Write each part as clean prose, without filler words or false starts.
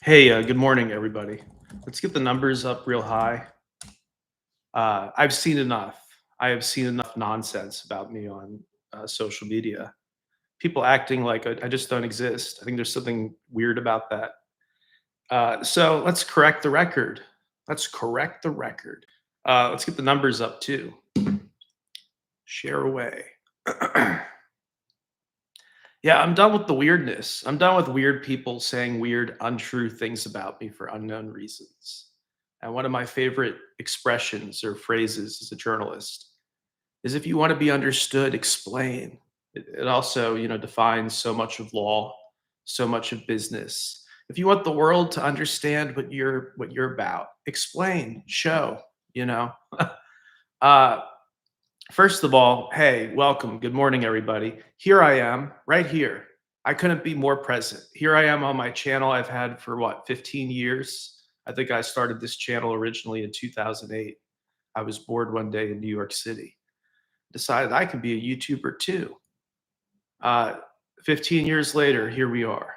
Hey, good morning, everybody. Let's get the numbers up real high. I've seen enough. I have seen enough nonsense about me on social media. People acting like I just don't exist. I think there's something weird about that. So let's correct the record. Let's correct the record. Let's get the numbers up too. Share away. Yeah, I'm done with the weirdness. I'm done with weird people saying weird, untrue things about me for unknown reasons. And one of my favorite expressions or phrases as a journalist is if you want to be understood, explain. It also, defines so much of law, so much of business. If you want the world to understand what you're about, explain, show, you know. uh First of all, hey, welcome. Good morning, everybody. Here I am, right here. I couldn't be more present. Here I am on my channel I've had for what, 15 years? I think I started this channel originally in 2008. I was bored one day in New York City. Decided I could be a YouTuber too. Uh, 15 years later, here we are.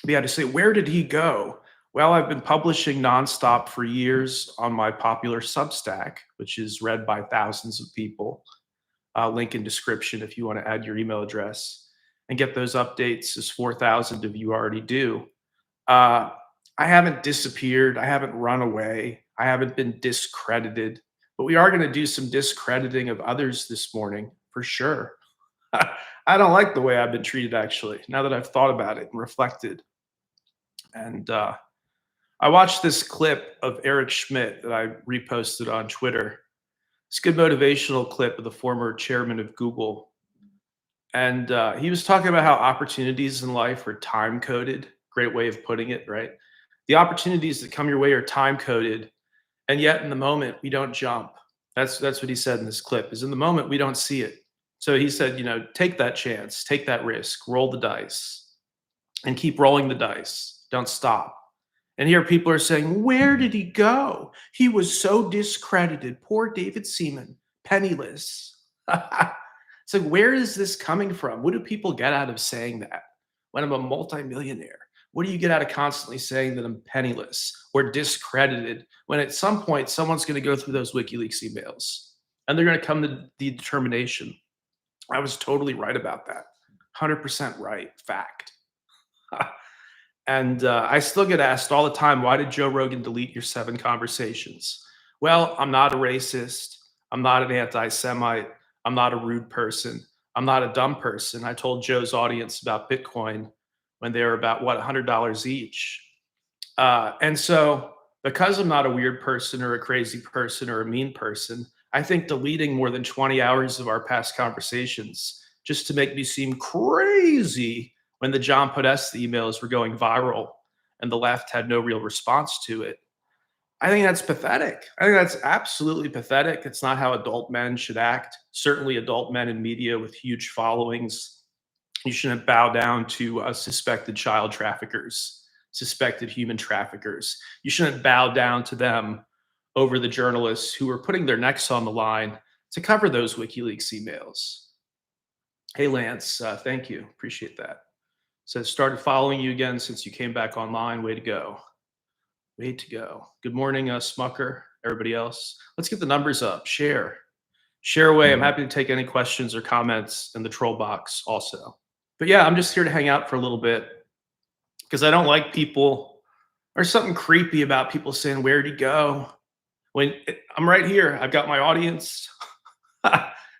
But yeah, to say, where did he go? Well, I've been publishing nonstop for years on my popular Substack, which is read by thousands of people. Link in description if you want to add your email address and get those updates as 4,000 of you already do. Uh, I haven't disappeared. I haven't run away. I haven't been discredited, but we are going to do some discrediting of others this morning for sure. I don't like the way I've been treated, actually, now that I've thought about it and reflected. And I watched this clip of Eric Schmidt that I reposted on Twitter. It's a good motivational clip of the former chairman of Google. And he was talking about how opportunities in life are time coded. Great way of putting it, right? The opportunities that come your way are time coded. And yet in the moment, we don't jump. That's what he said in this clip, is in the moment, we don't see it. So he said, take that chance, take that risk, roll the dice and keep rolling the dice. Don't stop. And here people are saying, where did he go? He was so discredited. Poor David Seaman, penniless. It's like, where is this coming from? What do people get out of saying that? When I'm a multimillionaire, what do you get out of constantly saying that I'm penniless or discredited when at some point someone's going to go through those WikiLeaks emails and they're going to come to the determination I was totally right about that. 100% right. Fact. And I still get asked all the time, why did Joe Rogan delete your 7 conversations? Well, I'm not a racist. I'm not an anti Semite. I'm not a rude person. I'm not a dumb person. I told Joe's audience about Bitcoin when they were about, what, $100 each. And so, because I'm not a weird person or a crazy person or a mean person, I think deleting more than 20 hours of our past conversations just to make me seem crazy when the John Podesta emails were going viral and the left had no real response to it. I think that's pathetic. I think that's absolutely pathetic. It's not how adult men should act. Certainly, adult men in media with huge followings. You shouldn't bow down to suspected child traffickers, suspected human traffickers. You shouldn't bow down to them over the journalists who are putting their necks on the line to cover those WikiLeaks emails. Hey, Lance, thank you. Appreciate that. So started following you again since you came back online. Way to go. Way to go. Good morning, Smucker, everybody else. Let's get the numbers up. Share away. I'm happy to take any questions or comments in the troll box also. But yeah, I'm just here to hang out for a little bit because I don't like people. There's something creepy about people saying, where'd he go? I'm right here. I've got my audience.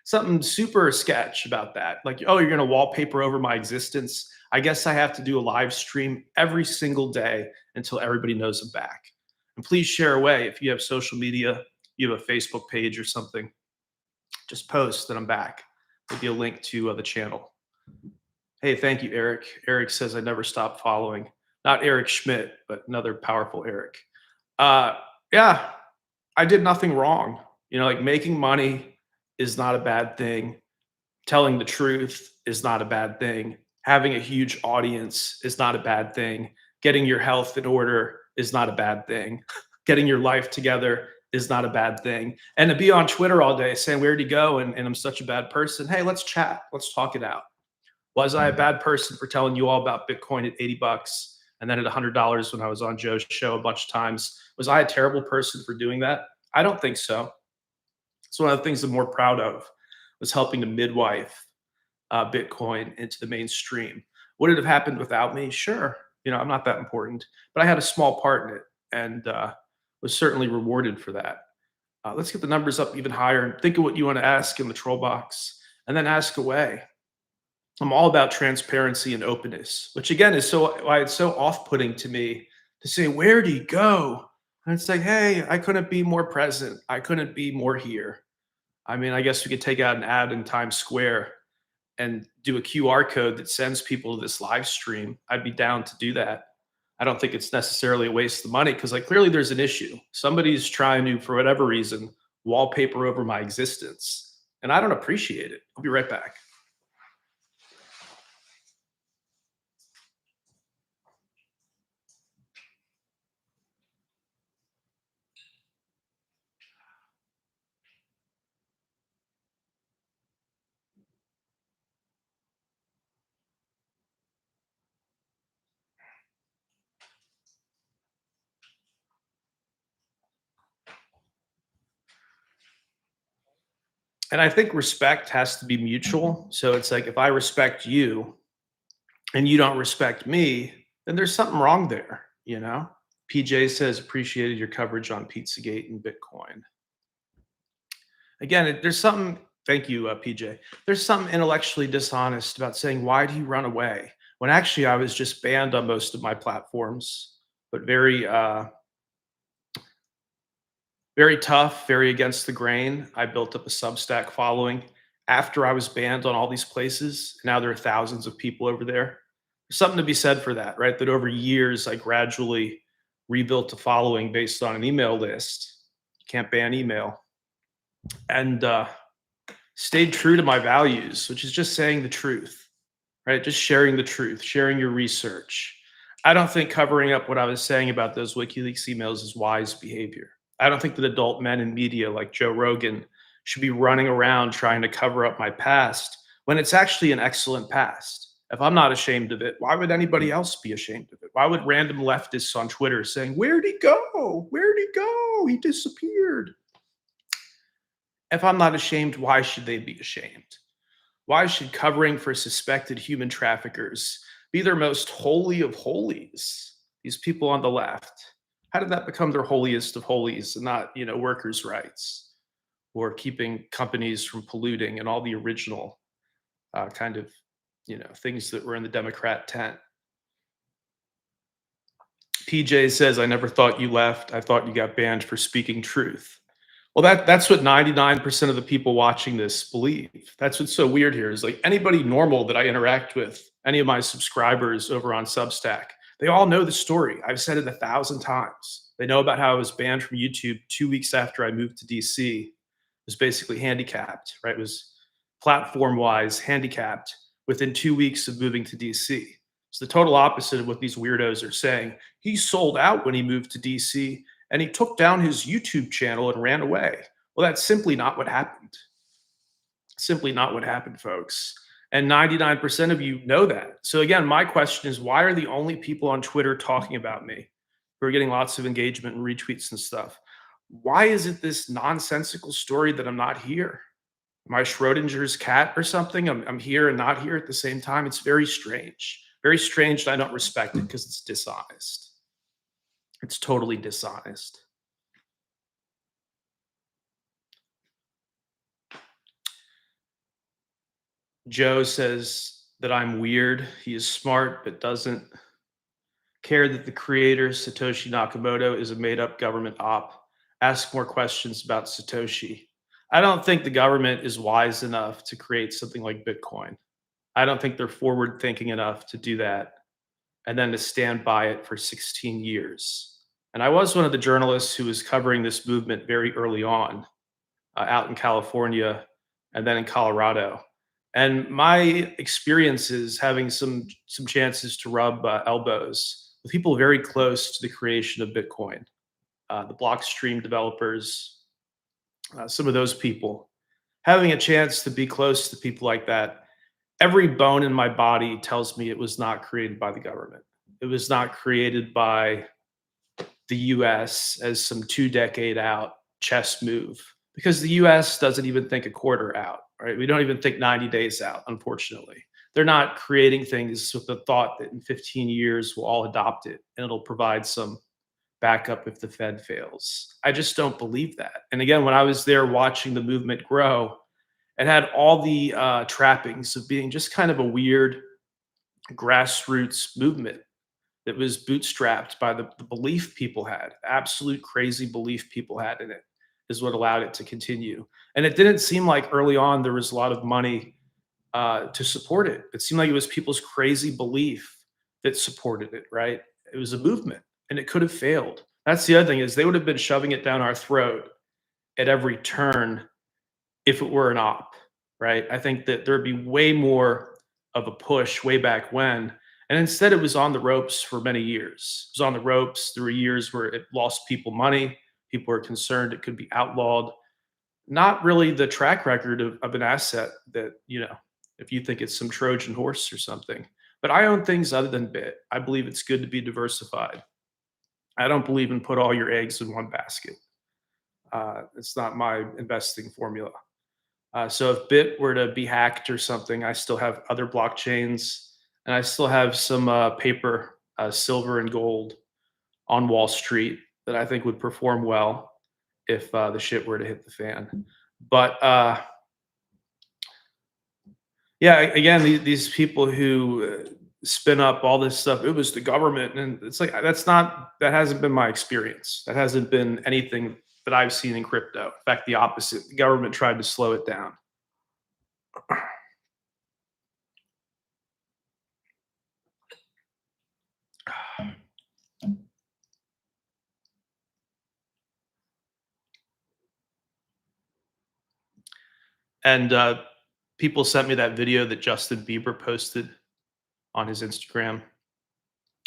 Something super sketch about that. Like, oh, you're going to wallpaper over my existence. I guess I have to do a live stream every single day until everybody knows I'm back. And please share away. If you have social media, you have a Facebook page or something, just post that I'm back. There'll be a link to the channel. Hey, thank you, Eric. Eric says I never stop following. Not Eric Schmidt, but another powerful Eric. Yeah, I did nothing wrong. Like making money is not a bad thing. Telling the truth is not a bad thing. Having a huge audience is not a bad thing. Getting your health in order is not a bad thing. Getting your life together is not a bad thing. And to be on Twitter all day saying, where'd he go? And I'm such a bad person. Hey, let's chat. Let's talk it out. Was I a bad person for telling you all about Bitcoin at $80 and then at $100 when I was on Joe's show a bunch of times. Was I a terrible person for doing that? I don't think so. It's one of the things I'm more proud of, was helping to midwife Bitcoin into the mainstream. Would it have happened without me? Sure. I'm not that important, but I had a small part in it, and was certainly rewarded for that. Let's get the numbers up even higher and think of what you want to ask in the troll box, and then ask away. I'm all about transparency and openness, which again is so why it's so off-putting to me to say, "Where'd he go?" And it's like, "Hey, I couldn't be more present. I couldn't be more here." I mean, I guess we could take out an ad in Times Square and do a QR code that sends people to this live stream. I'd be down to do that. I don't think it's necessarily a waste of money because, like, clearly there's an issue. Somebody's trying to, for whatever reason, wallpaper over my existence, and I don't appreciate it. I'll be right back. And I think respect has to be mutual. So it's like if I respect you and you don't respect me, then there's something wrong there, you know? PJ says appreciated your coverage on Pizzagate and Bitcoin. Again, there's something. Thank you, PJ. There's something intellectually dishonest about saying why did he run away when actually I was just banned on most of my platforms, but very tough, very against the grain. I built up a Substack following after I was banned on all these places. Now there are thousands of people over there. There's something to be said for that, right? That over years I gradually rebuilt a following based on an email list. You can't ban email, and stayed true to my values, which is just saying the truth, right? Just sharing the truth, sharing your research. I don't think covering up what I was saying about those WikiLeaks emails is wise behavior. I don't think that adult men in media like Joe Rogan should be running around trying to cover up my past when it's actually an excellent past. If I'm not ashamed of it, why would anybody else be ashamed of it? Why would random leftists on Twitter saying, "Where'd he go? Where'd he go? He disappeared." If I'm not ashamed, why should they be ashamed? Why should covering for suspected human traffickers be their most holy of holies? These people on the left. How did that become their holiest of holies and not, workers' rights or keeping companies from polluting and all the original kind of, things that were in the Democrat tent? PJ says, I never thought you left. I thought you got banned for speaking truth. Well, that's what 99% of the people watching this believe. That's what's so weird here is like anybody normal that I interact with, any of my subscribers over on Substack, they all know the story. I've said it 1,000 times. They know about how I was banned from YouTube 2 weeks after I moved to DC. It was basically handicapped, right? It was platform wise handicapped within 2 weeks of moving to DC. It's the total opposite of what these weirdos are saying. He sold out when he moved to DC and he took down his YouTube channel and ran away. Well, that's simply not what happened. Simply not what happened, folks. And 99% of you know that. So again, my question is, why are the only people on Twitter talking about me who are getting lots of engagement and retweets and stuff? Why is it this nonsensical story that I'm not here? Am I Schrodinger's cat or something? I'm here and not here at the same time. It's very strange. Very strange. And I don't respect it because it's dishonest. It's totally dishonest. Joe says that I'm weird. He is smart, but doesn't care that the creator, Satoshi Nakamoto, is a made up government op. Ask more questions about Satoshi. I don't think the government is wise enough to create something like Bitcoin. I don't think they're forward thinking enough to do that and then to stand by it for 16 years. And I was one of the journalists who was covering this movement very early on, out in California and then in Colorado. And my experiences having some chances to rub elbows with people very close to the creation of Bitcoin, the Blockstream developers, some of those people, having a chance to be close to people like that, every bone in my body tells me it was not created by the government. It was not created by the US as some 2-decade out chess move because the US doesn't even think a quarter out, right? We don't even think 90 days out, unfortunately. They're not creating things with the thought that in 15 years we'll all adopt it and it'll provide some backup if the Fed fails. I just don't believe that. And again, when I was there watching the movement grow, it had all the trappings of being just kind of a weird grassroots movement that was bootstrapped by the belief people had, absolute crazy belief people had in it is what allowed it to continue. And it didn't seem like early on there was a lot of money to support it. It seemed like it was people's crazy belief that supported it, right? It was a movement and it could have failed. That's the other thing is they would have been shoving it down our throat at every turn if it were an op, right? I think that there'd be way more of a push way back when. And instead, it was on the ropes for many years. It was on the ropes. There were years where it lost people money. People were concerned it could be outlawed. Not really the track record of an asset that, if you think it's some Trojan horse or something. But I own things other than Bit. I believe it's good to be diversified. I don't believe in put all your eggs in one basket. It's not my investing formula. So if Bit were to be hacked or something, I still have other blockchains, and I still have some paper, silver and gold on Wall Street that I think would perform well if the shit were to hit the fan. But yeah, again, these people who spin up all this stuff, it was the government, and it's like that hasn't been my experience. That hasn't been anything that I've seen in crypto. In fact, the opposite. The government tried to slow it down. And people sent me that video that Justin Bieber posted on his Instagram.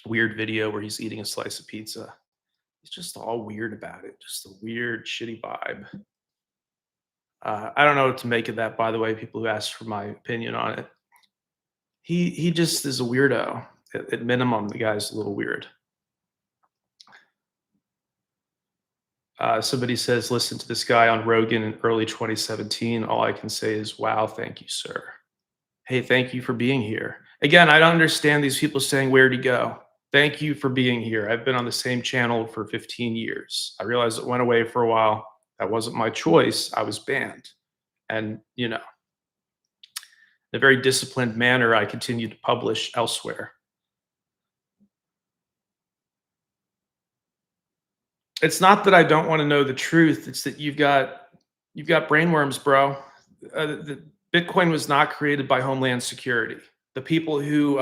Weird video where he's eating a slice of pizza. He's just all weird about it. Just a weird, shitty vibe. I don't know what to make of that, by the way, people who asked for my opinion on it. He just is a weirdo. At minimum, the guy's a little weird. Somebody says, listen to this guy on Rogan in early 2017. All I can say is, wow, thank you, sir. Hey, thank you for being here. Again, I don't understand these people saying, where'd he go? Thank you for being here. I've been on the same channel for 15 years. I realized it went away for a while. That wasn't my choice. I was banned. And, in a very disciplined manner, I continued to publish elsewhere. It's not that I don't want to know the truth. It's that you've got brainworms, bro. The Bitcoin was not created by Homeland Security. The people who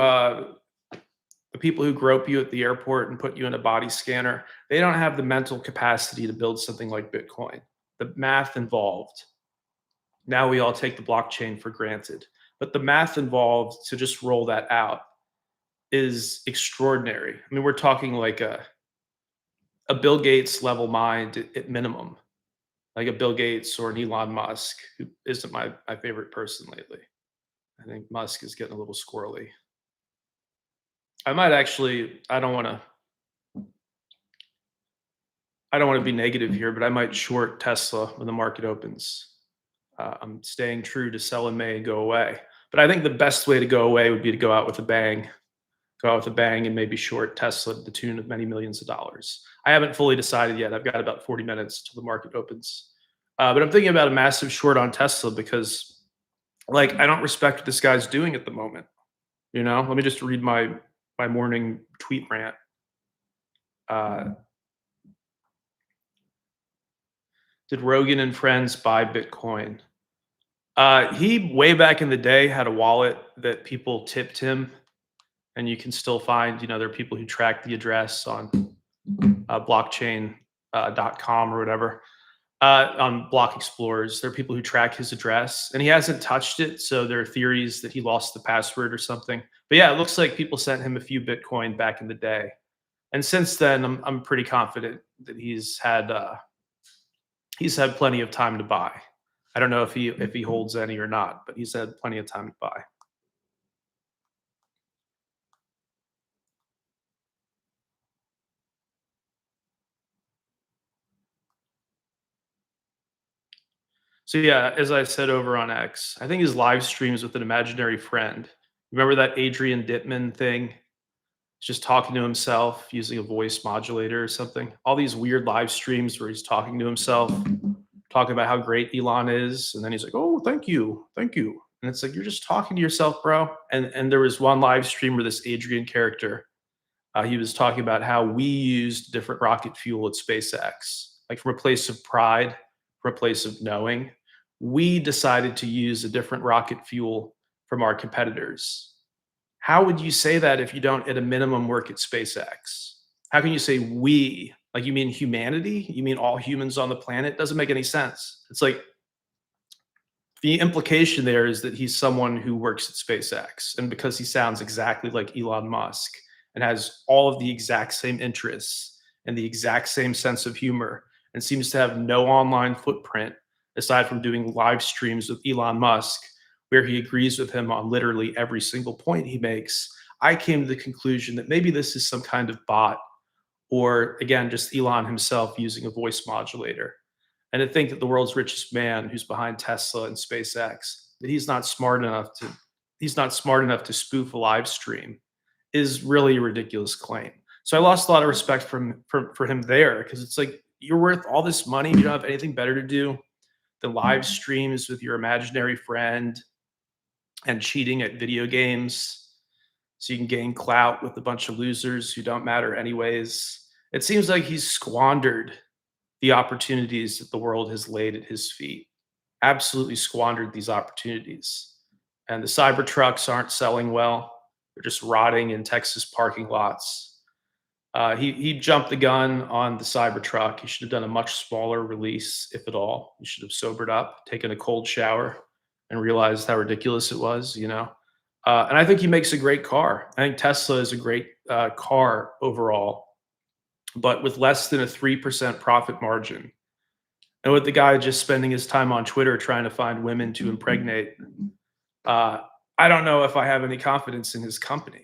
grope you at the airport and put you in a body scanner, they don't have the mental capacity to build something like Bitcoin. The math involved. Now we all take the blockchain for granted, but the math involved to just roll that out is extraordinary. I mean, we're talking like a Bill Gates level mind at minimum, like a Bill Gates or an Elon Musk, who isn't my favorite person lately. I think Musk is getting a little squirrely. I might actually, I don't want to be negative here, but I might short Tesla when the market opens. I'm staying true to sell in May and go away. But I think the best way to go away would be to go out with a bang, and maybe short Tesla to the tune of many millions of dollars. I haven't fully decided yet. I've got about 40 minutes till the market opens. But I'm thinking about a massive short on Tesla because, like, I don't respect what this guy's doing at the moment. Let me just read my morning tweet rant. Did Rogan and friends buy Bitcoin? He way back in the day had a wallet that people tipped him, and you can still find, there are people who track the address on blockchain.com or whatever, on block explorers. There are people who track his address, and he hasn't touched it. So there are theories that he lost the password or something. But yeah, it looks like people sent him a few Bitcoin back in the day. And since then, I'm pretty confident that he's had plenty of time to buy. I don't know if he holds any or not, but he's had plenty of time to buy. So yeah, as I said over on X, I think his live streams with an imaginary friend. Remember that Adrian Dittman thing? Just talking to himself using a voice modulator or something. All these weird live streams where he's talking to himself, talking about how great Elon is, and then he's like, "Oh, thank you, thank you," and it's like you're just talking to yourself, bro. And there was one live stream where this Adrian character, he was talking about how we used different rocket fuel at SpaceX, like from a place of pride, from a place of knowing. We decided to use a different rocket fuel from our competitors. How would you say that if you don't, at a minimum, work at SpaceX? How can you say we? Like, you mean humanity? You mean all humans on the planet? Doesn't make any sense. It's like the implication there is that he's someone who works at SpaceX. And because he sounds exactly like Elon Musk and has all of the exact same interests and the exact same sense of humor and seems to have no online footprint aside from doing live streams with Elon Musk, where he agrees with him on literally every single point he makes, I came to the conclusion that maybe this is some kind of bot or, again, just Elon himself using a voice modulator. And to think that the world's richest man who's behind Tesla and SpaceX, that he's not smart enough to spoof a live stream is really a ridiculous claim. So I lost a lot of respect for him there because it's like you're worth all this money, you don't have anything better to do than live streams with your imaginary friend and cheating at video games so you can gain clout with a bunch of losers who don't matter anyways. It seems like he's squandered the opportunities that the world has laid at his feet. Absolutely squandered these opportunities. And the Cybertrucks aren't selling well. They're just rotting in Texas parking lots. He jumped the gun on the Cybertruck. He should have done a much smaller release, if at all. He should have sobered up, taken a cold shower, and realized how ridiculous it was, you know? And I think he makes a great car. I think Tesla is a great car overall, but with less than a 3% profit margin. And with the guy just spending his time on Twitter trying to find women to impregnate, uh, I don't know if I have any confidence in his company.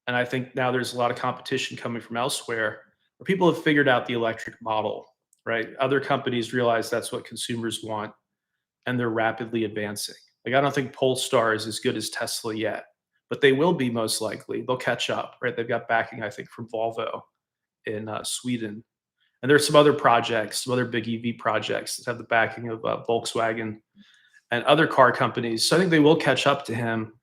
And I think now there's a lot of competition coming from elsewhere where people have figured out the electric model, right? Other companies realize that's what consumers want and they're rapidly advancing. Like, I don't think Polestar is as good as Tesla yet, but they will be most likely. They'll catch up, right? They've got backing, I think, from Volvo in Sweden. And there's some other projects, some other big EV projects that have the backing of Volkswagen and other car companies. So I think they will catch up to him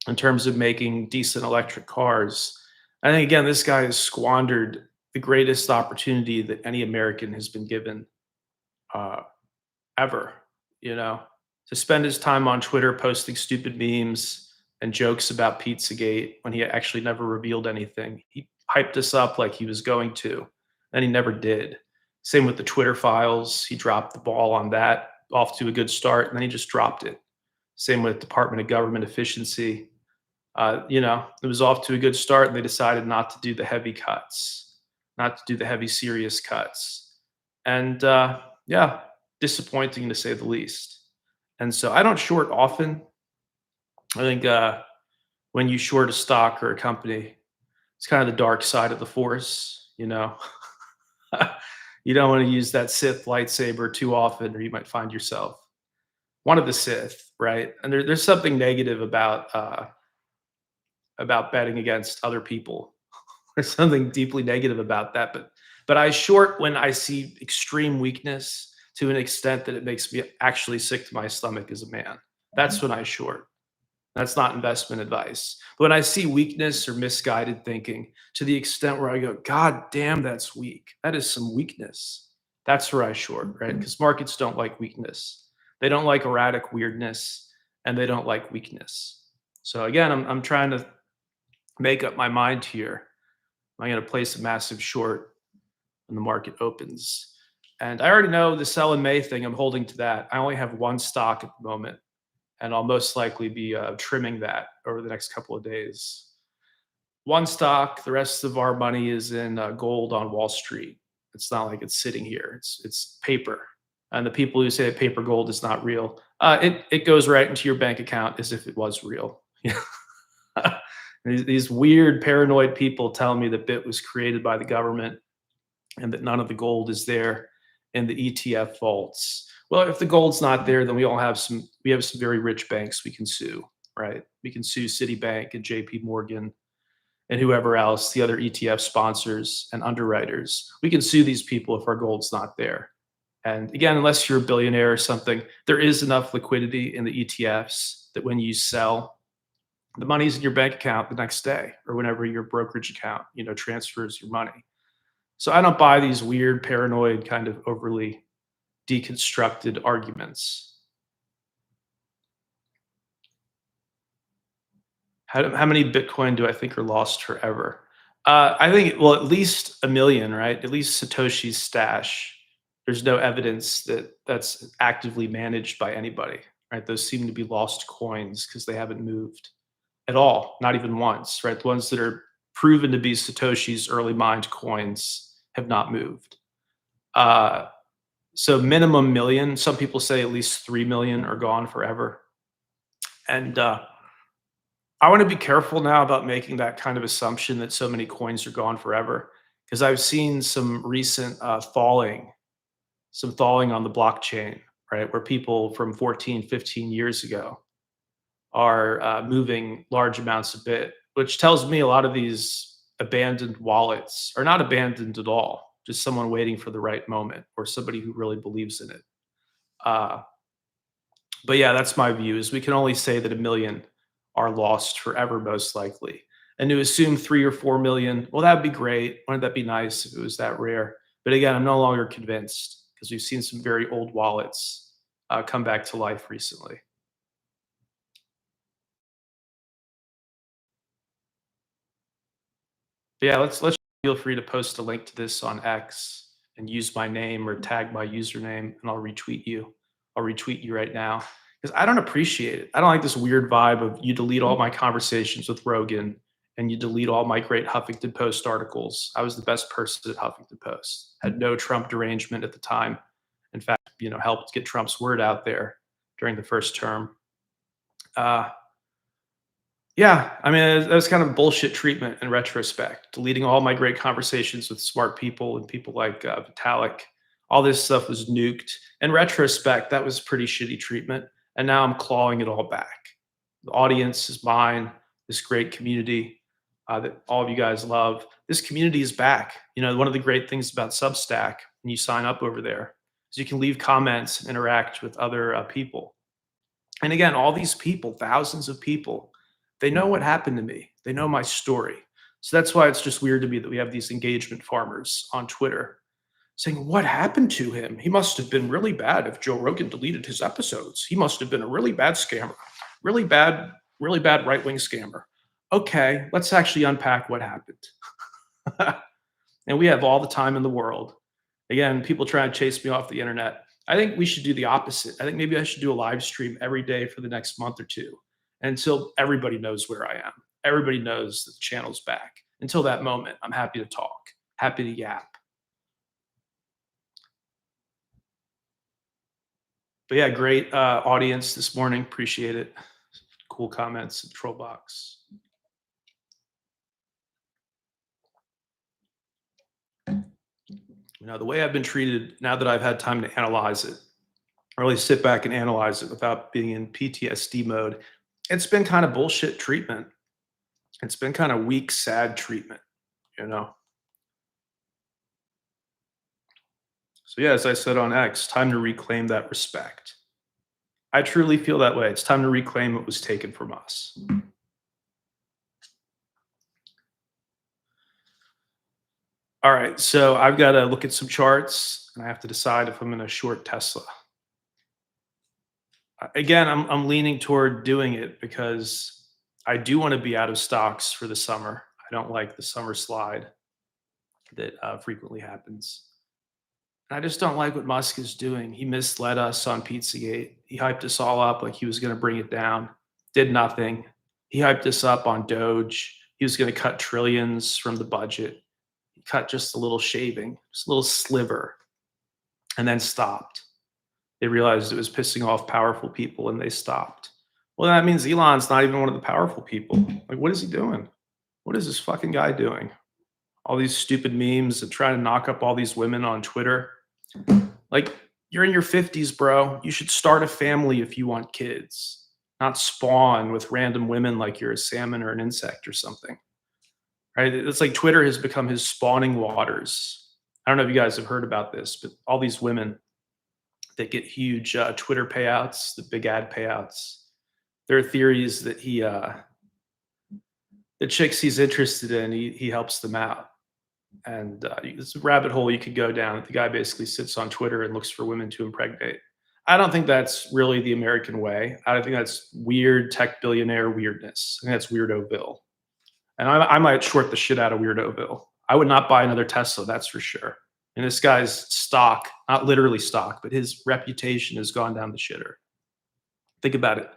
in terms of making decent electric cars. I think, again, this guy has squandered the greatest opportunity that any American has been given uh, ever, you know, to spend his time on Twitter posting stupid memes and jokes about Pizzagate when he actually never revealed anything. He hyped us up like he was going to, and he never did. Same with the Twitter files. He dropped the ball on that, off to a good start, and then he just dropped it. Same with Department of Government Efficiency. You know, it was off to a good start, and they decided not to do the heavy cuts, not to do the heavy, serious cuts. And yeah, disappointing to say the least. And so I don't short often. I think when you short a stock or a company, it's kind of the dark side of the force, you know. You don't want to use that Sith lightsaber too often, or you might find yourself one of the Sith, right? And there's something negative about betting against other people. There's something deeply negative about that. But I short when I see extreme weakness to an extent that it makes me actually sick to my stomach as a man. That's when I short. That's not investment advice. But when I see weakness or misguided thinking to the extent where I go, God damn, that's weak. That is some weakness. That's where I short, right? Because markets don't like weakness. They don't like erratic weirdness and they don't like weakness. So again, I'm trying to make up my mind here. Am I going to place a massive short when the market opens? And I already know the sell in May thing. I'm holding to that. I only have one stock at the moment, and I'll most likely be trimming that over the next couple of days. One stock. The rest of our money is in gold on Wall Street. It's not like it's sitting here. It's paper. And the people who say that paper gold is not real, it goes right into your bank account as if it was real. These weird paranoid people tell me that Bit was created by the government and that none of the gold is there in the ETF vaults. Well, if the gold's not there, then we have some very rich banks we can sue, right? We can sue Citibank and JP Morgan and whoever else, the other ETF sponsors and underwriters. We can sue these people if our gold's not there. And again, unless you're a billionaire or something, there is enough liquidity in the ETFs that when you sell, the money's in your bank account the next day or whenever your brokerage account, transfers your money. So I don't buy these weird, paranoid, kind of overly deconstructed arguments. How many Bitcoin do I think are lost forever? I think, well, at least a million, right? At least Satoshi's stash. There's no evidence that that's actively managed by anybody, right? Those seem to be lost coins because they haven't moved at all, not even once, right? The ones that are proven to be Satoshi's early mined coins have not moved. Uh, so minimum million. Some people say at least 3 million are gone forever, and I want to be careful now about making that kind of assumption that so many coins are gone forever, because I've seen some recent some thawing on the blockchain, right, where people from 14, 15 years ago are moving large amounts of bit, which tells me a lot of these abandoned wallets are not abandoned at all, just someone waiting for the right moment or somebody who really believes in it. Uh, but yeah, that's my view is we can only say that a million are lost forever, most likely. And to assume 3 or 4 million, well, that'd be great. Wouldn't that be nice if it was that rare? But again, I'm no longer convinced because we've seen some very old wallets come back to life recently. But yeah, let's feel free to post a link to this on X and use my name or tag my username, and I'll retweet you. I'll retweet you right now because I don't appreciate it. I don't like this weird vibe of you delete all my conversations with Rogan and you delete all my great Huffington Post articles. I was the best person at Huffington Post. Had no Trump derangement at the time. In fact, helped get Trump's word out there during the first term. Uh, Yeah, I mean, that was kind of bullshit treatment in retrospect, deleting all my great conversations with smart people and people like Vitalik. All this stuff was nuked. In retrospect, that was pretty shitty treatment. And now I'm clawing it all back. The audience is mine, this great community that all of you guys love. This community is back. One of the great things about Substack when you sign up over there is you can leave comments and interact with other people. And again, all these people, thousands of people, they know what happened to me. They know my story. So that's why it's just weird to me that we have these engagement farmers on Twitter saying, "What happened to him? He must have been really bad if Joe Rogan deleted his episodes. He must have been a really bad scammer, really bad right wing scammer." Okay, let's actually unpack what happened. And we have all the time in the world. Again, people try to chase me off the internet. I think we should do the opposite. I think maybe I should do a live stream every day for the next month or two until everybody knows where I am. Everybody knows that the channel's back. Until that moment, I'm happy to talk, happy to yap. But yeah, great audience this morning. Appreciate it. Cool comments in the troll box. The way I've been treated now that I've had time to analyze it, really sit back and analyze it without being in PTSD mode, it's been kind of bullshit treatment. It's been kind of weak, sad treatment, you know? So, yeah, as I said on X, time to reclaim that respect. I truly feel that way. It's time to reclaim what was taken from us. All right, so I've got to look at some charts and I have to decide if I'm going to short Tesla. Again, I'm leaning toward doing it because I do want to be out of stocks for the summer. I don't like the summer slide that frequently happens. And I just don't like what Musk is doing. He misled us on Pizzagate. He hyped us all up like he was going to bring it down, did nothing. He hyped us up on Doge. He was going to cut trillions from the budget. He cut just a little shaving, just a little sliver, and then stopped. They realized it was pissing off powerful people and they stopped. Well, that means Elon's not even one of the powerful people. Like, what is he doing? What is this fucking guy doing? All these stupid memes and trying to knock up all these women on Twitter. Like, You're in your 50s, bro. You should start a family if you want kids, not spawn with random women like you're a salmon or an insect or something, right? It's like Twitter has become his spawning waters. I don't know if you guys have heard about this, but all these women that get huge Twitter payouts, the big ad payouts, there are theories that the chicks he's interested in, he helps them out. And it's a rabbit hole you could go down. The guy basically sits on Twitter and looks for women to impregnate. I don't think that's really the American way. I think that's weird tech billionaire weirdness. I think that's Weirdoville. And I might short the shit out of Weirdoville. I would not buy another Tesla, that's for sure. And this guy's stock, not literally stock, but his reputation has gone down the shitter. Think about it.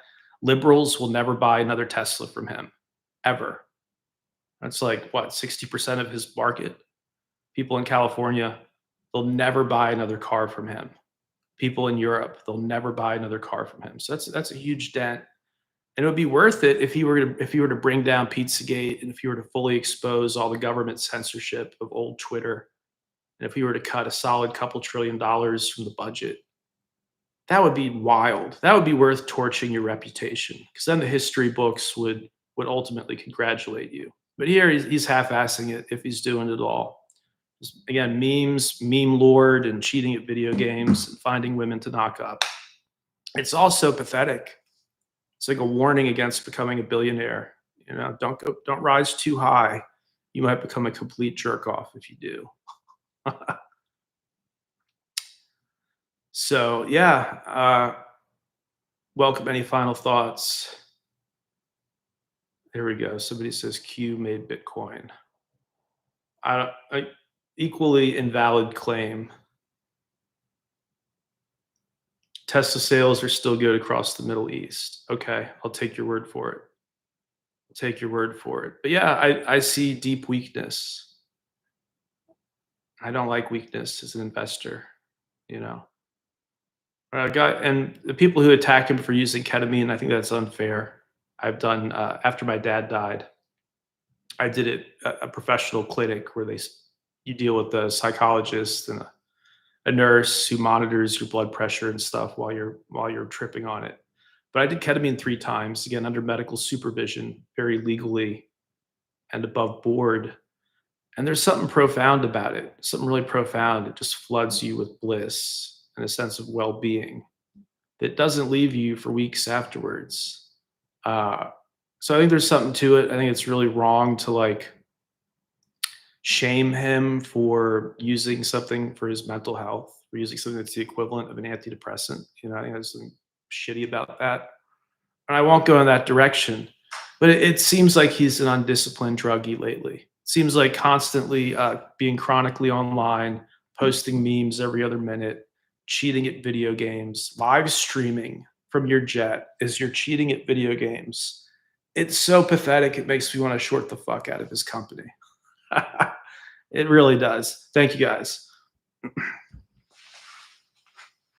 Liberals will never buy another Tesla from him, ever. That's like what, 60% of his market? People in California, they'll never buy another car from him. People in Europe, they'll never buy another car from him. So that's a huge dent. And it would be worth it if he were to bring down Pizzagate and if he were to fully expose all the government censorship of old Twitter, and if he were to cut a solid couple $1 trillion from the budget. That would be wild. That would be worth torching your reputation, because then the history books would ultimately congratulate you. But here he's half-assing it if he's doing it all. Just, again, memes, meme lord, and cheating at video games and finding women to knock up. It's all so pathetic. It's like a warning against becoming a billionaire. You know, don't rise too high. You might become a complete jerk off if you do. So yeah, welcome. Any final thoughts? There we go. Somebody says Q made Bitcoin. I equally invalid claim. Tesla sales are still good across the Middle East. Okay, I'll take your word for it. I'll take your word for it. But yeah, I see deep weakness. I don't like weakness as an investor, you know. And the people who attack him for using ketamine, I think that's unfair. I've done after my dad died. I did it at a professional clinic where you deal with a psychologist and a nurse who monitors your blood pressure and stuff while you're tripping on it. But I did ketamine 3 times, again under medical supervision, very legally and above board. And there's something profound about it. Something really profound. It just floods you with bliss and a sense of well-being that doesn't leave you for weeks afterwards. So I think there's something to it. I think it's really wrong to like shame him for using something for his mental health, or using something that's the equivalent of an antidepressant. You know, I think there's something shitty about that. And I won't go in that direction, but it seems like he's an undisciplined druggie lately. It seems like constantly being chronically online, posting memes every other minute, cheating at video games, live streaming from your jet as you're cheating at video games. It's so pathetic. It makes me want to short the fuck out of his company. It really does. Thank you guys.